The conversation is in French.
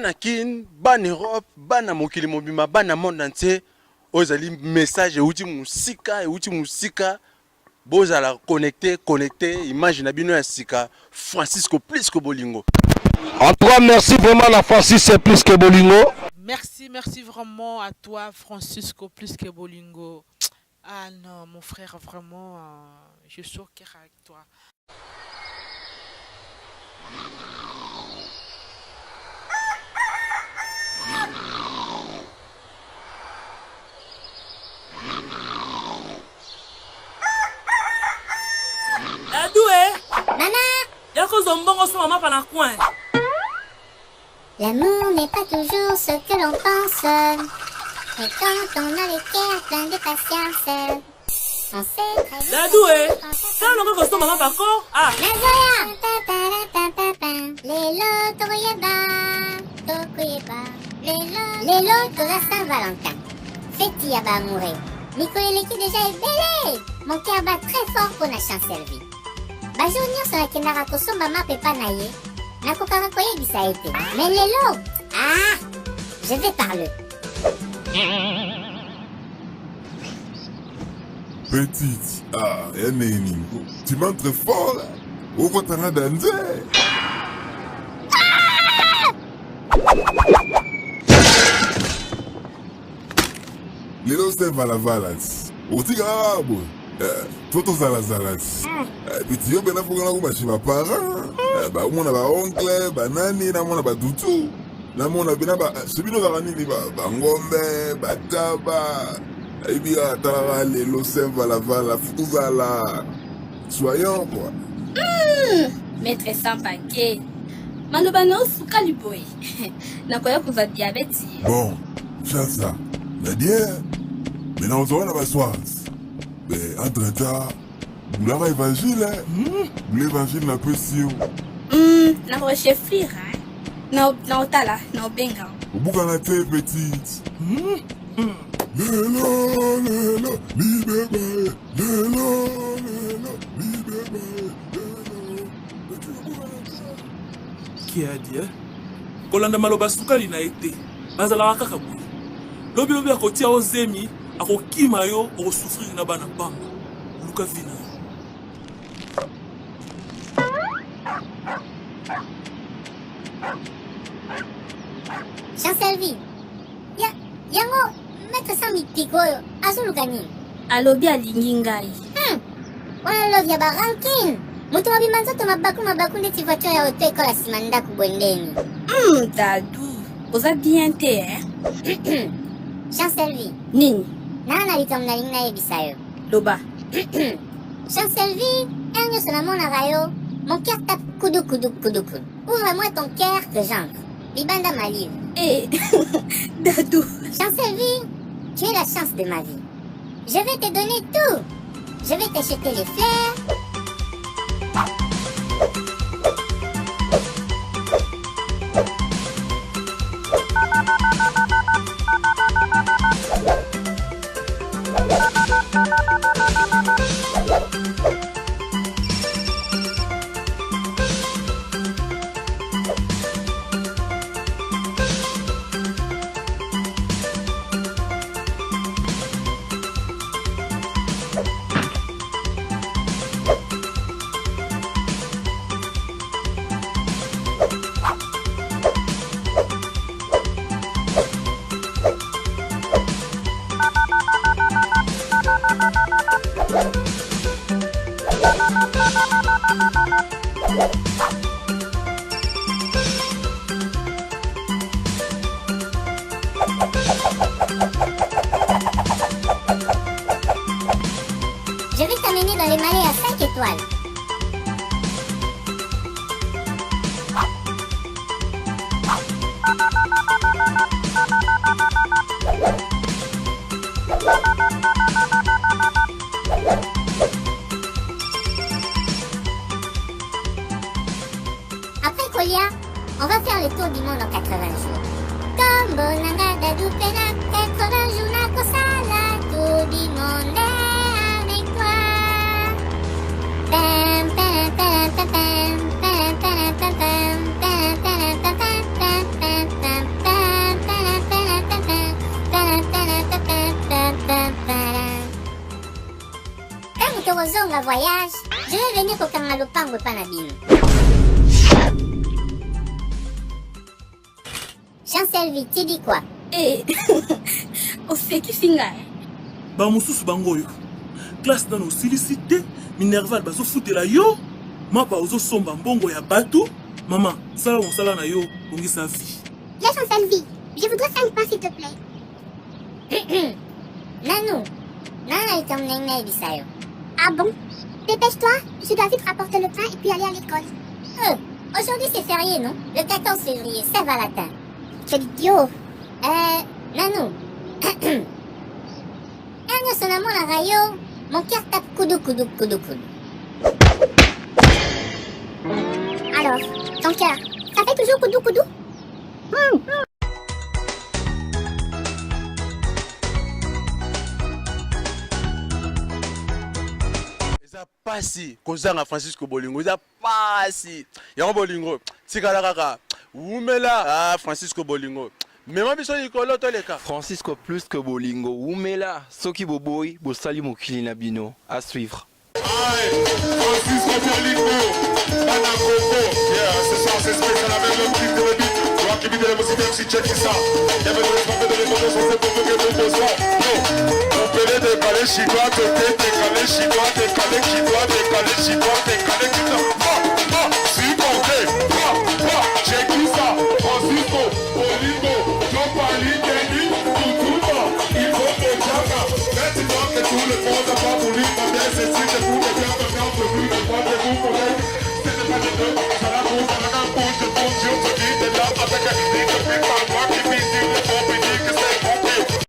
bana kin bana Europe bana mokili mobima bana monde entier ozali message euti musika bozala connecté image na bino ya sika Francisco plus que bolingo. En tout cas, merci vraiment la Francis, c'est plus que Bolingo. Merci vraiment à toi, Francisco, plus que Bolingo. Ah non, mon frère, vraiment, je suis au cœur avec toi. Adoué! Maman! Yako zombongo son maman par la coin. L'amour n'est pas toujours ce que l'on pense. Et quand on a les cœurs pleins de patience, on sait très bien. Adoué! Ça l'on va son maman par corps? Ah! Nazoya! Lelo toyeba, tokuyeba. Lelo toza Saint-Valentin. Feti yaba amouré. Mikoleleki déjà est belé. Mon cœur bat très fort pour la chancellerie. Bajo nyonso nakendaka kosomba mapepa na ye. Nakokaka koyebisa ete. Mais lelo, ah, je vais parler. Petite, ah, Neni, tu m'entres fort là. Où va-t-on danser? Lelo Saint-Valentin. Otika abo. Toto zalazalas. Petit yo bena fokana ko bashima parents. Ba mona ba oncle, ba nani na mona ba tutu. Na mona bena ba sebino za nini ba ngombe, ba taba. Ibia tala lelo Saint-Valentin futu zala. Soyons quoi. Maître sans paquet. Maloba no suka liboy. Nakoya kuza diabète. Bon, ça. C'est-à-dire, maintenant on se va soir. Mais entre-temps, vous l'avez évangile, vous l'évangile n'a pas si haut. Na recheflir, hein. Na otala, na benga. Au bout de la tête, petite. Lelo, libéré. Lelo, libéré. Qui a dit? Kolanda maloba sukali na été. Bazala kaka boy. Lobi akotia ozemi, akokima yo, okosouffrir na bana pamba. Luka vina. Chancellerie. Yango, maître Sami Pigoyo, azulugani. Alobi alingi ngai. Wana love ya barankin. Mutu wabimanzoto mabaku ndeti voiture ya auto ekola simanda kubondeni. Dadu, oza bien te, hein? Chancellerie. Nini? Nana likamna lingna yebisayo. Loba. Chancellerie, ernyos na mona rayo. Mon cœur tape kudu. Ouvre-moi ton cœur que j'entre. Libanda ma livre. Eh, Dadou. Chancellerie, tu es la chance de ma vie. Je vais te donner tout. Je vais t'acheter les fleurs. Je vais t'amener dans les malais à 5 étoiles. Après Kolia, on va faire le tour du monde en 80 jours. Comme Bonanga Dadou Pena, 80 jours na kosala, tour du monde avec toi. Pam, pam, pam, pam, pam, pam, pam, pam, pam, pam, pam, pam, pam, pam, pam, pam. Tokozonga voyage, je vais venir au Kangalopango Panabino. Jean-Selvi, tu dis quoi? Eh, au fait qui finga. bamosusu bango oyo classe nano osilisi te minerval bazofutela yo mapa ozosomba mbongo ya bato mama sala mosala na yo bongisa vie. Viens Jean-Selvi, je voudrais 5 pains s'il te plaît. Nanou, Nana est emmené Bisayo. Ah bon? Dépêche-toi, je dois vite rapporter le pain et puis aller à l'école. Aujourd'hui c'est férié, non? Le 14 février, Saint-Valentin. Quel idiot. Nanou. Nanou, son amour la rayo. Mon cœur tape koudou koudou koudou koudou. Alors, ton cœur, ça fait toujours koudou koudou? eza pasi kozanga Francisco Bolingo eza pasi yango Bolingo tikala kaka umela Francisco Bolingo mema biso likolo toleka Francisco plus que Bolingo umela soki boboy bosali mokili na bino à suivre. Francisco Bolingo, Banakoko, yeah, ce soir c'est spécial avec le petit de beat. Toi qui vis de la musique, même si check ça. Y'a même le respect de l'école, on sait pour que nous posons. On peut les décaler, chinois, décaler, chinois, décaler, chinois, décaler, chinois, décaler, chinois. Si bon, check ça. Francisco Bolingo, Jean Palis, Kenny, tout le monde. Il faut que Jaga. Maintenant que tout le monde a pas voulu, ma bien c'est si c'est pour le bien de faire